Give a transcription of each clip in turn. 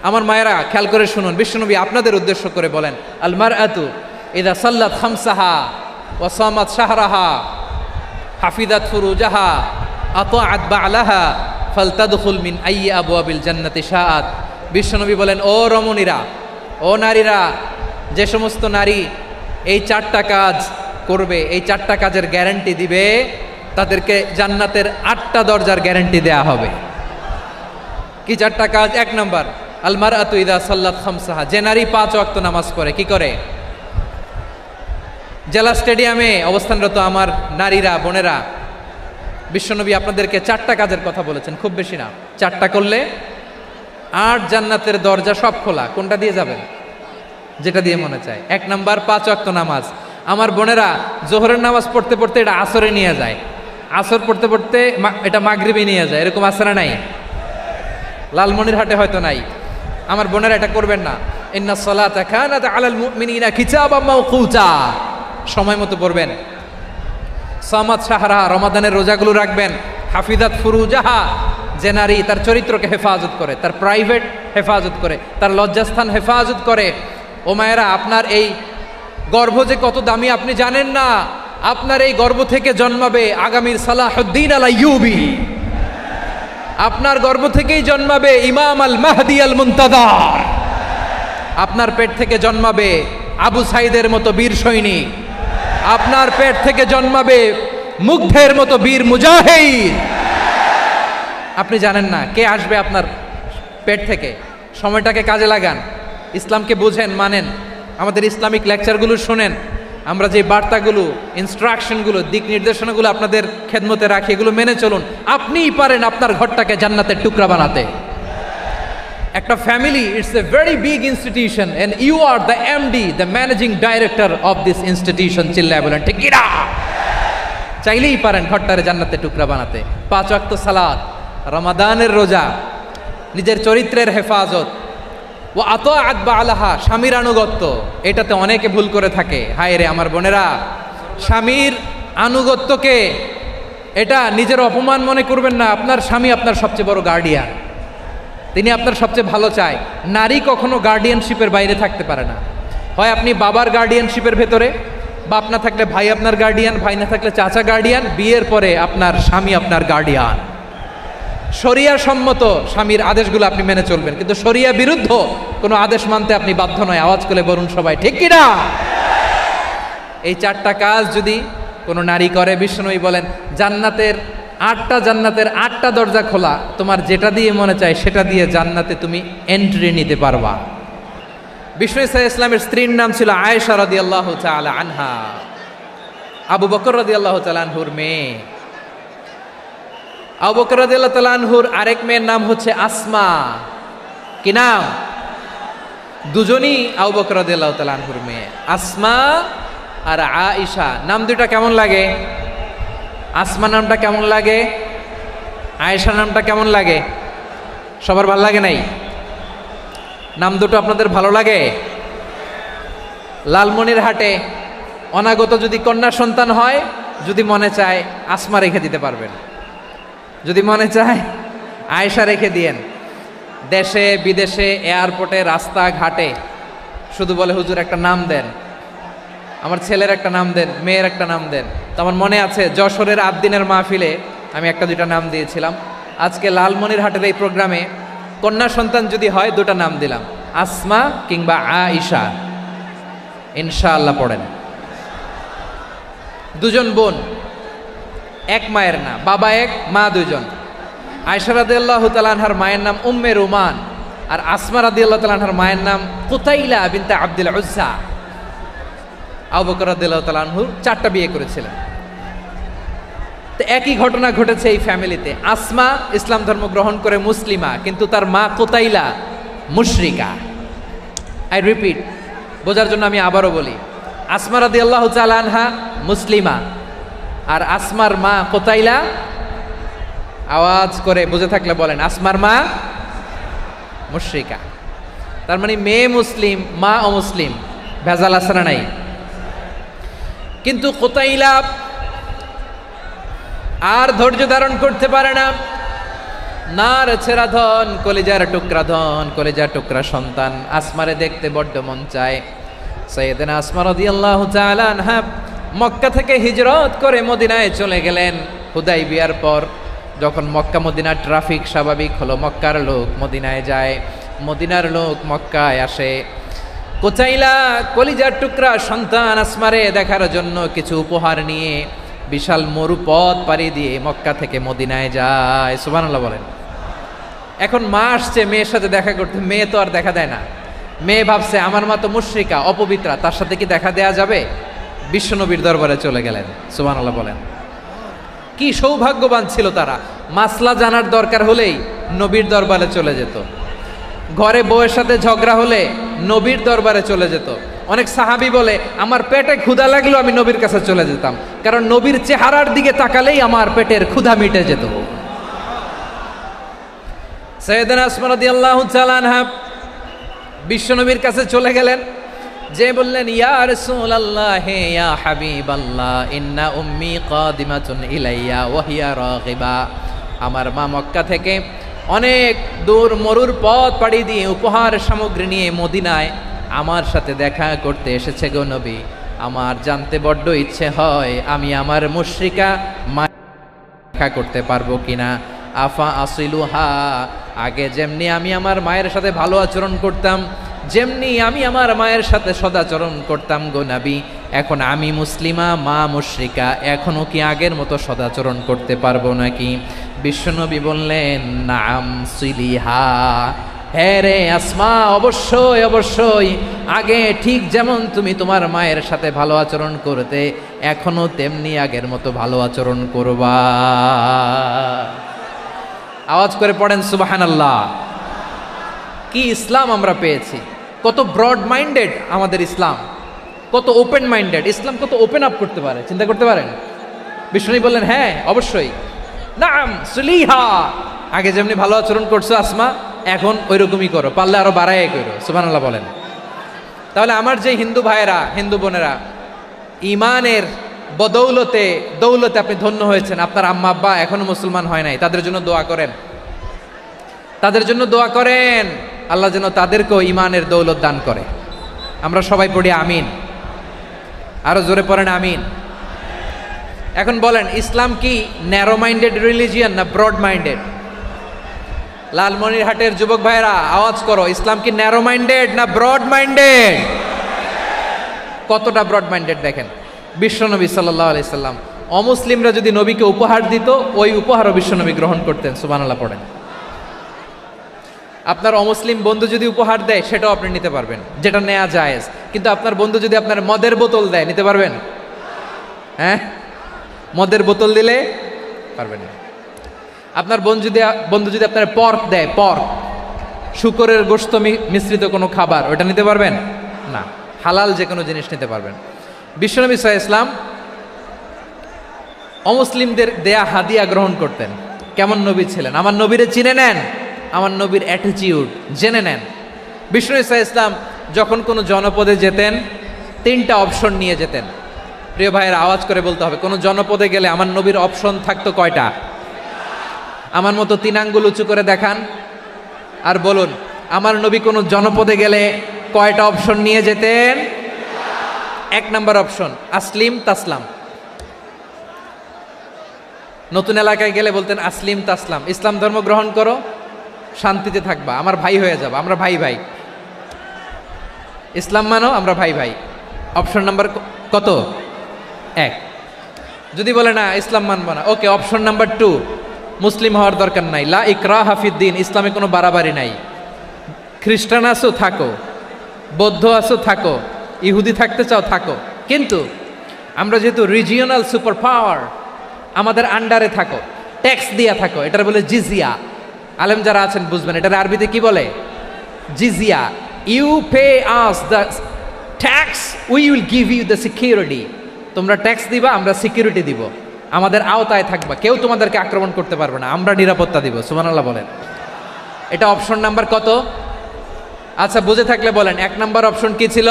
আমার মায়েরা খেয়াল করে শুনুন, বিশ্বনবী আপনাদের উদ্দেশ্য করে বলেন, আল মারআতু ইযা সাল্লাত খামসাহা ওয়া সামাত শাহরাহা হাফিজাত ফুরুজাহা আতাআত বা'লাহা ফালতাদখুল মিন আইয়ি আবওয়াবিল জান্নাতি শাআত। বিশ্বনবী বলেন, ও রমণীরা, ও নারীরা, যে সমস্ত নারী এই 4টা কাজ করবে, এই 4টা কাজের গ্যারান্টি দিবে, তাদেরকে জান্নাতের 8টা দরজার গ্যারান্টি দেয়া হবে। কি 4টা কাজ? 1 নম্বর, আল মারআতু ইযা সাল্লাত খামসাহা, যে নারী 5 ওয়াক্ত নামাজ পড়ে। কি করে? জেলা স্টেডিয়ামে অবস্থানরত আমার নারীরা, বোনেরা, বিশ্বনবী আপনাদেরকে 4টা কাজের কথা বলেছেন, খুব বেশি না। 4টা করলে 8 জান্নাতের দরজা সব খোলা। কোনটা দিয়ে যাবেন? যেটা দিয়ে মনে চায়। 1 নাম্বার 5 ওয়াক্ত নামাজ। আমার বোনেরা জোহরের নামাজ পড়তে পড়তে এটা আসরে নিয়ে যায়, আসর পড়তে পড়তে এটা মাগরিবে নিয়ে যায়। এরকম আসরা নাই? লালমনিরহাটে হয়তো নাই। আমার বোনেরা এটা করবেন না। ইন্নাস সালাতা কানাত আলাল মুমিনিনা কিতাবাম মাওকুতা, সময় মতো পড়বেন। সামাত শাহরা, রমাদানের রোজাগুলো রাখবেন। হাফিজাত ফুরুজাহা, যে নারী তার চরিত্রকে হেফাজত করে, তার প্রাইভেট হেফাজত করে, তার লজ্জাস্থান হেফাজত করে। ও মায়েরা, আপনার এই গর্ভ যে কত দামি আপনি জানেন না। আপনার এই গর্ভ থেকে জন্মাবে আগামীর সালাহুদ্দিন আল আইয়ুবী। আপনার গর্ভ থেকেই জন্মাবে ইমাম আল মাহদি আল মুনতাযার। আপনার পেট থেকে জন্মাবে আবু সাইদের মতো বীর সৈনিক। আপনার পেট থেকে জন্মাবে মুগ্ধের মতো বীর মুজাহিদ। আপনি জানেন না কে আসবে আপনার পেট থেকে। সময়টাকে কাজে লাগান, ইসলামকে বুঝেন, মানেন, আমাদের ইসলামিক লেকচারগুলো শোনেন। আমরা যে বার্তাগুলো, ইনস্ট্রাকশনগুলো, দিক নির্দেশনাগুলো আপনাদের খেদমতে রাখি, এগুলো মেনে চলুন। আপনিই পারেন আপনার ঘরটাকে জান্নাতের টুকরা বানাতে। একটা family, it's a very big institution and you are the MD, the managing director of this institution. চিল্লায় বলেন ঠিক কিনা? চাইলেই পারেন ঘরটারে জান্নাতের টুকরা বানাতে। 5 ওয়াক্ত সালাত, রমাদানের রোজা, নিজের চরিত্রের হেফাজত, ও আতাআত বা'লাহা, স্বামীর আনুগত্য। এটাতে অনেকে ভুল করে থাকে। হায় রে আমার বোনেরা, স্বামীর আনুগত্যকে এটা নিজের অপমান মনে করবেন না। আপনার স্বামী আপনার সবচেয়ে বড় গার্ডিয়ান, তিনি আপনার সবচেয়ে ভালো চায়। নারী কখনো গার্ডিয়ানশিপের বাইরে থাকতে পারে না। হয় আপনি বাবার গার্ডিয়ানশিপের ভেতরে, বাপ না থাকলে ভাই আপনার গার্ডিয়ান, ভাই না থাকলে চাচা গার্ডিয়ান, বিয়ের পরে আপনার স্বামী আপনার গার্ডিয়ান। শরিয়া সম্মত স্বামীর আদেশগুলো আপনি মেনে চলবেন, কিন্তু শরিয়া বিরুদ্ধ কোনো আদেশ মানতে আপনি বাধ্য নয়। আওয়াজ করে বলুন সবাই ঠিক কিনা? এই 4টা কাজ যদি কোনো নারী করে, বিশ্বনবী বলেন জান্নাতের 8টা দরজা খোলা। তোমার যেটা দিয়ে মনে চায় সেটা দিয়ে জান্নাতে তুমি এন্ট্রি নিতে পারবা। বিষ্ণু ইসলামের স্ত্রীর নাম ছিল আয়েশা রাদিয়াল্লাহু তাআলা আনহা, আবু বকর রাদিয়াল্লাহু তাআলা আনহুর মেয়ে। আবু বকর রাদিয়াল্লাহু তাআলা আনহুর আরেক মেয়ের নাম হচ্ছে আসমা। কি নাম? দুজনই আবু বকর রাদিয়াল্লাহু তাআলা আনহুর মেয়ে, আসমা আর আয়েশা। নাম দুটা কেমন লাগে? আসমা নামটা কেমন লাগে? আয়েশা নামটা কেমন লাগে? সবার ভালো লাগে নাই? নাম দুটো আপনাদের ভালো লাগে? লালমনিরহাটে অনাগত যদি কন্যা সন্তান হয়, যদি মনে চায় আসমা রেখে দিতে পারবেন, যদি মনে চায় আয়েশা রেখে দিয়েন। দেশে বিদেশে, এয়ারপোর্টে, রাস্তাঘাটে শুধু বলে হুজুর একটা নাম দেন, আমার ছেলের একটা নাম দেন, মেয়ের একটা নাম দেন। তো আমার মনে আছে যশোরের আদ্দিনের মাহফিলে আমি 1-2টা নাম দিয়েছিলাম। আজকে লালমনিরহাটের এই প্রোগ্রামে কন্যা সন্তান যদি হয় 2টা নাম দিলাম, আসমা কিংবা আয়েশা। ইনশাআল্লাহ পড়েন। দুজন বোন, এক মায়ের না, বাবা এক মা দুইজন। আয়েশা রাদিয়াল্লাহু তাআলা আনহার মায়ের নাম উম্মে রুমান, আর আসমা রাদিয়াল্লাহু তাআলা আনহার মায়ের নাম কুতাইলা বিনতে আব্দুল উজ্জা। আবু বকর রাদিয়াল্লাহু তাআলা আনহু 4টা বিয়ে করেছিলেন। তো একই ঘটনা ঘটেছে এই ফ্যামিলিতে। আসমা ইসলাম ধর্ম গ্রহণ করে মুসলিমা, কিন্তু তার মা কুতাইলা মুশরিকা। আই রিপিট, বোঝার জন্য আমি আবারও বলি, আসমা রাদিয়াল্লাহু তাআলা আনহা মুসলিমা, আর আসমার মা কুতাইলা, আওয়াজ করে বুঝে থাকলে বলেন, আসমার মা মুশরিকা। তার মানে মেয়ে মুসলিম, মা অমুসলিম। ভেজাল আছে না নাই? কিন্তু কুতাইলা আর ধৈর্য ধারণ করতে পারে না। নার ছেড়া ধন, কলিজার টুকরা ধন, কলিজার টুকরা সন্তান, আসমারে দেখতে বড্ড মন চায়। সাইয়েদনা আসমা রাদিয়াল্লাহু তাআলা আনহা মক্কা থেকে হিজরত করে মদিনায় চলে গেলেন হুদাইবিয়ার পর। যখন মক্কা মদিনার ট্রাফিক স্বাভাবিক হলো, মক্কার লোক মদিনায় যায়, মদিনার লোক মক্কায় আসে। কোচাইলা কলিজার টুকরা সন্তান আসমারে দেখার জন্য কিছু উপহার নিয়ে বিশাল মরুপথ পাড়ি দিয়ে মক্কা থেকে মদিনায় যায়। সুবহানাল্লাহ বলেন। এখন মা আসছে মেয়ের সাথে দেখা করতে, মেয়ে তো আর দেখা দেয় না। মেয়ে ভাবছে আমার মা তো মুশরিকা, অপবিত্রা, তার সাথে কি দেখা দেয়া যাবে? বিশ্বনবীর দরবারে চলে গেলেন। সুবহানাল্লাহ বলেন। কি সৌভাগ্যবান ছিল তারা, মাসলা জানার দরকার হলেই নবীর দরবারে চলে যেত। ঘরে বউয়ের সাথে ঝগড়া হলে নবীর দরবারে চলে যেত। অনেক সাহাবী বলে আমার পেটে ক্ষুধা লাগলো আমি নবীর কাছে চলে যেতাম, কারণ নবীর চেহারার দিকে তাকালেই আমার পেটের ক্ষুধা মিটে যেত। সাইয়েদনা আসমা রাদিয়াল্লাহু তাআলা আনহা বিশ্বনবীর কাছে চলে গেলেন, যে বললেন ইয়া রাসূলুল্লাহ ইয়া হাবিবাল্লাহ ইন্না উম্মি কাদিমাতুন ইলাইয়া ওয়া হিয়া রাগিবা। আমার মা মক্কা থেকে অনেক দূর মরুর পথ পাড়ি দিয়ে উপহার সামগ্রী নিয়ে মদিনায় আমার সাথে দেখা করতে এসেছে গো নবী। আমার জানতে বড্ড ইচ্ছে হয় আমি আমার মুশরিকা মা দেখা করতে পারবো কিনা। আফা আসিলুহা, আগে যেমনি আমি আমার মায়ের সাথে ভালো আচরণ করতাম, যেমনি আমি আমার মায়ের সাথে সদাচরণ করতাম গো নবী, এখন আমি মুসলিমা মা মুশরিকা, এখনো কি আগের মতো সদাচরণ করতে পারবো নাকি? বিশ্বনবী বললেন নাম সিলিহা, হ্যাঁ রে আসমা, অবশ্যই অবশ্যই, আগে ঠিক যেমন তুমি তোমার মায়ের সাথে ভালো আচরণ করতে এখনো তেমনি আগের মতো ভালো আচরণ করবা। আওয়াজ করে পড়েন সুবহানাল্লাহ। কি ইসলাম আমরা পেয়েছি, কত ব্রড মাইন্ডেড আমাদের ইসলাম, কত ওপেন মাইন্ডেড ইসলাম, কত ওপেন আপ করতে পারে, চিন্তা করতে পারেন। বিষ্ণু বললেন হ্যাঁ অবশ্যই, নাম সুলিহা, আগে যেমনি ভালো আচরণ করছো আসমা এখন ওই রকমই করো, পারলে আরো বাড়াই করো। সুবহানাল্লাহ বলেন। তাহলে আমার যে হিন্দু ভাইয়েরা হিন্দু বোনেরা ইমানের বদৌলতে দৌলতে আপনি ধন্য হয়েছেন, আপনার আম্মা আব্বা এখনো মুসলমান হয় নাই, তাদের জন্য দোয়া করেন, তাদের জন্য দোয়া করেন, আল্লাহ যেন তাদেরকেও ইমানের দৌলত দান করে। আমরা সবাই পড়ি আমিন, আরো জোরে পড়েন আমিন। এখন বলেন ইসলাম কি ন্যারো মাইন্ডেড রিলিজিয়ান না ব্রড মাইন্ডেড? লালমনিরহাটের যুবক ভাইরা আওয়াজ করো, ইসলাম কি ন্যারো মাইন্ডেড না ব্রড মাইন্ডেড? কতটা ব্রড মাইন্ডেড দেখেন। বিশ্বনবী সাল্লাল্লাহু আলাইহি সাল্লাম অমুসলিমরা যদি নবীকে উপহার দিত, ওই উপহারও বিশ্বনবী গ্রহণ করতেন। সুবহানাল্লাহ পড়েন। আপনার অমুসলিম বন্ধু যদি উপহার দেয় সেটাও আপনি নিতে পারবেন, যেটা নেওয়া জায়েজ। কিন্তু আপনার বন্ধু যদি আপনার মদের বোতল দেয়, নিতে পারবেন? হ্যাঁ, মদের বোতল দিলে পারবেন না। আপনার বন্ধু যদি আপনার পর্ক দেয়, পর্ক শূকরের গোশত মিশ্রিত কোনো খাবার, ওটা নিতে পারবেন না। হালাল যে কোনো জিনিস নিতে পারবেন। বিশ্বনবী সাল্লাল্লাহু আলাইহি ওয়াসাল্লাম অমুসলিমদের দেয়া হাদিয়া গ্রহণ করতেন। কেমন নবী ছিলেন, আমার নবীরে চিনে নেন, আমার নবীর অ্যাটিটিউড জেনে নেন। বিশ্বনবী সাল্লাল্লাহু আলাইহি ওয়াসাল্লাম যখন কোনো জনপদে যেতেন 3টা অপশন নিয়ে যেতেন। প্রিয় ভাইয়ের আওয়াজ করে বলতে হবে, কোনো জনপদে গেলে আমার নবীর অপশন থাকতো কয়টা? আমার মতো 3 আঙ্গুল উঁচু করে দেখান আর বলুন আমার নবী কোনো জনপদে গেলে কয়টা অপশন নিয়ে যেতেন? 1 নম্বর অপশন আসলিম তাসলাম। নতুন এলাকায় গেলে বলতেন আসলিম তাসলাম, ইসলাম ধর্ম গ্রহণ করো, শান্তিতে থাকবা, আমার ভাই হয়ে যাবা, আমরা ভাই ভাই, ইসলাম মানো, আমরা ভাই ভাই। অপশন নাম্বার কত? 1। যদি বলে না ইসলাম মানবো না, ওকে, অপশন নাম্বার 2, মুসলিম হওয়ার দরকার নাই, লা ইকরাহা ফিদ্দিন, ইসলামে কোনো বাড়াবাড়ি নাই। খ্রিস্টান আছো থাকো, বৌদ্ধ আছো থাকো, ইহুদি থাকতে চাও থাকো, কিন্তু আমরা যেহেতু রিজিওনাল সুপার পাওয়ার, আমাদের আন্ডারে থাকো, ট্যাক্স দিয়া থাকো, এটার বলে জিজিয়া। আলেম যারা আছেন বুঝবেন, এটার আরবিতে কি বলে? জিজিয়া। You pay us the tax, we will give you the security. তোমরা ট্যাক্স দিবা, আমরা সিকিউরিটি দিব, আমাদের আওতায় থাকবা, কেউ তোমাদেরকে আক্রমণ করতে পারবে না, আমরা নিরাপত্তা দিব। সুবহানাল্লাহ বলেন। এটা অপশন নাম্বার কত? আচ্ছা বুঝে থাকলে বলেন 1 নম্বর অপশন কি ছিল?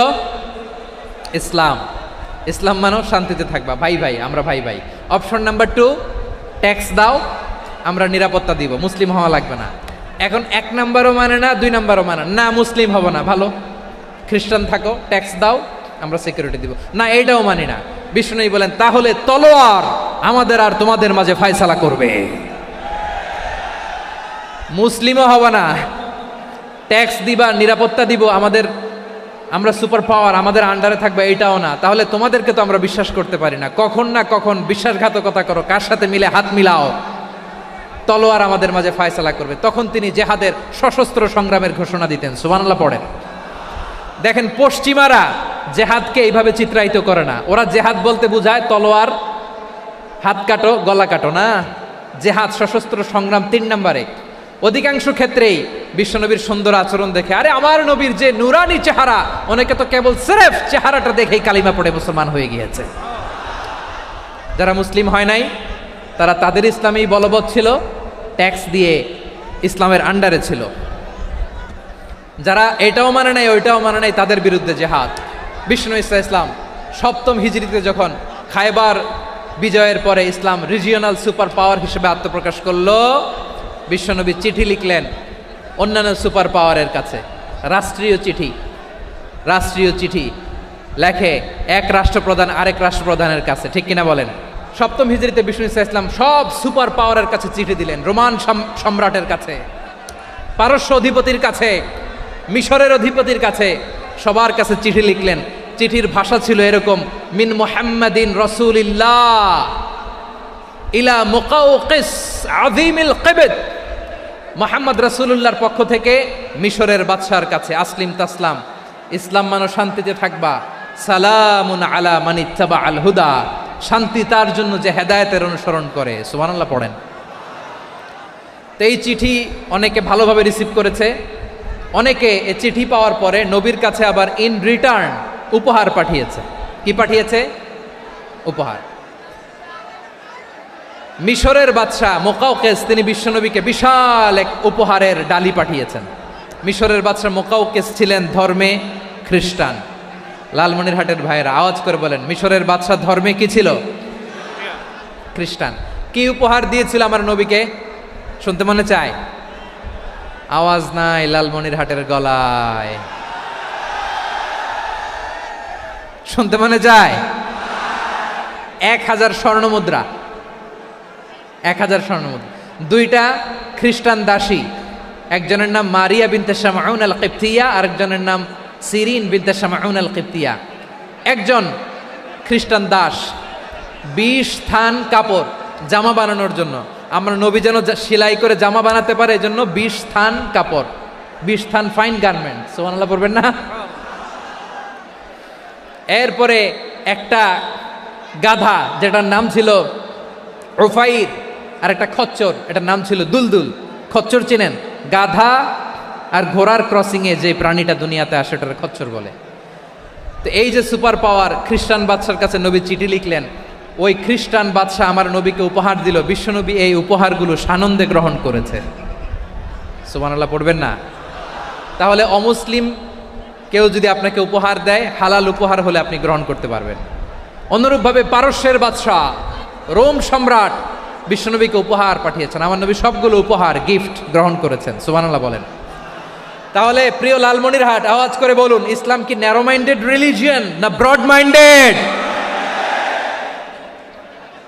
ইসলাম। ইসলাম মানো, শান্তিতে থাকবা, ভাই ভাই, আমরা ভাই ভাই। অপশন নাম্বার 2, ট্যাক্স দাও আমরা নিরাপত্তা দিব, মুসলিম হওয়া লাগবে না। এখন 1 নাম্বারও মানে না, 2 নাম্বারও মানে না, মুসলিম হব না, ভালো খ্রিস্টান থাকো, ট্যাক্স দাও, আমরা সিকিউরিটি দিব না, এইটাও মানি না। বিষ্ণুই বলেন তাহলে তলোয়ার আমাদের আর তোমাদের মাঝে ফয়সালা করবে, মুসলিমও হব না, ট্যাক্স দিবা, নিরাপত্তা দিব, আমরা সুপার পাওয়ার, আমাদের আন্ডারে থাকবে, এইটাও না। তাহলে তোমাদেরকে তো আমরা বিশ্বাস করতে পারি না, কখন না কখন বিশ্বাসঘাতকতা করো, কার সাথে মিলে হাত মিলাও, তলোয়ার আমাদের মাঝে ফয়সালা করবে। তখন তিনি জেহাদের সশস্ত্র সংগ্রামের ঘোষণা দিতেন। সুবহানাল্লাহ পড়েন। দেখেন পশ্চিমারা জেহাদকে এইভাবে চিত্রায়িত করে না, ওরা জেহাদ বলতে বোঝায় তলোয়ার, হাত কাটো, গলা কাটো না, জেহাদ সশস্ত্র সংগ্রাম 3 নম্বরে। অধিকাংশ ক্ষেত্রেই বিশ্বনবীর সুন্দর আচরণ দেখে, আরে আমার নবীর যে নুরানি চেহারা, অনেকে তো কেবল সিরেফ চেহারাটা দেখেই কালিমা পড়ে মুসলমান হয়ে গিয়েছে। যারা মুসলিম হয় নাই তারা তাদের ইসলামেই বলবৎ ছিল, ট্যাক্স দিয়ে ইসলামের আন্ডারে ছিল। যারা এটাও মানে নাই ওইটাও মানে নাই, তাদের বিরুদ্ধে জেহাদ। বিষ্ণু ইসলাম 7ম হিজরিতে যখন খায়বার বিজয়ের পরে ইসলাম রিজিওনাল সুপার পাওয়ার হিসেবে আত্মপ্রকাশ করলো, বিশ্বনবী চিঠি লিখলেন অন্যান্য সুপার পাওয়ারের কাছে, রাষ্ট্রীয় চিঠি লেখে এক রাষ্ট্রপ্রধান আরেক রাষ্ট্রপ্রধানের কাছে, ঠিক কিনা বলেন? 7ম হিজরিতে বিষ্ণু ইসলাম সব সুপার পাওয়ারের কাছে চিঠি দিলেন, রোমান সম্রাটের কাছে, পারস্য অধিপতির কাছে, মিশরের অধিপতির কাছে, সবার কাছে চিঠি লিখলেন। চিঠির ভাষা ছিল এরকম, মিন মুহাম্মাদিন রাসূলিল্লাহ ইলা মুকাউকিস আযীমিল কিবত, মুহাম্মদ রাসূলুল্লাহর পক্ষ থেকে মিশরের বাদশার কাছে, আসলিম তাসলাম, ইসলাম মানো শান্তিতে থাকবা, সালামুন আলা মান ইত্তাবা আল হুদা, শান্তি তার জন্য যে হেদায়েতের অনুসরণ করে। সুবহানাল্লাহ পড়েন। তো এই চিঠি অনেকে ভালোভাবে রিসিভ করেছে, অনেকে এই চিঠি পাওয়ার পরে নবীর কাছে আবার ইন রিটার্ন উপহার পাঠিয়েছে। কি পাঠিয়েছে? উপহার। মিশরের বাদশাহ মুকাউকিস তিনি বিশ্বনবীকে বিশাল এক উপহারের ডালি পাঠিয়েছেন। মিশরের বাদশাহ মুকাউকিস ছিলেন ধর্মে খ্রিস্টান। লালমনিরহাটের ভাইয়েরা আওয়াজ করে বলেন, মিশরের বাদশাহ ধর্মে কি ছিল? খ্রিস্টান। কি উপহার দিয়েছিল আমার নবীকে? শুনতে মনে চায়? আওয়াজ নাই লালমনিরহাটের গলায়, শুনতে মনে চায়? 1000 স্বর্ণমুদ্রা, 1000 স্বর্ণমুদ্রা। 2টা খ্রিস্টান দাসী, একজনের নাম মারিয়া বিনতে শামউন আল কিবতিয়া, আরেকজনের নাম সিরিন বিনতে শামউন আল কিবতিয়া। একজন খ্রিস্টান দাস 20 থান কাপড় জামা বানানোর জন্য, আমরা নবী যেন সেলাই করে জামা বানাতে পারে এজন্য 20 থান কাপড়, 20 থান ফাইন গার্মেন্ট। সুবহানাল্লাহ পড়বেন না? এরপরে একটা গাধা যেটার নাম ছিল উফাইর, আর একটা খচ্চর, এটার নাম ছিল দুলদুল। খচ্চর চিনেন? গাধা আর ঘোড়ার ক্রসিংয়ে যে প্রাণীটা দুনিয়াতে আসে ওটার খচ্চর বলে। তো এই যে সুপার পাওয়ার খ্রিস্টান বাদশার কাছে নবী চিঠি লিখলেন, ওই খ্রিস্টান বাদশাহ আমার নবীকে উপহার দিল। বিশ্বনবী এই উপহারগুলো সানন্দে গ্রহণ করেছে। সুবহানাল্লাহ পড়বেন না? তাহলে অমুসলিম কেউ যদি আপনাকে উপহার দেয়, হালাল উপহার হলে আপনি গ্রহণ করতে পারবেন। অনুরূপভাবে পারস্যের বাদশাহ, রোম সম্রাট বিশ্বনবীকে উপহার পাঠিয়েছেন, আমার নবী সবগুলো উপহার গিফট গ্রহণ করেছেন। সুবহানাল্লাহ বলেন। তাহলে প্রিয় লালমনিরহাট, আওয়াজ করে বলুন, ইসলাম কি ন্যারো মাইন্ডেড রিলিজিয়ন না ব্রড মাইন্ডেড?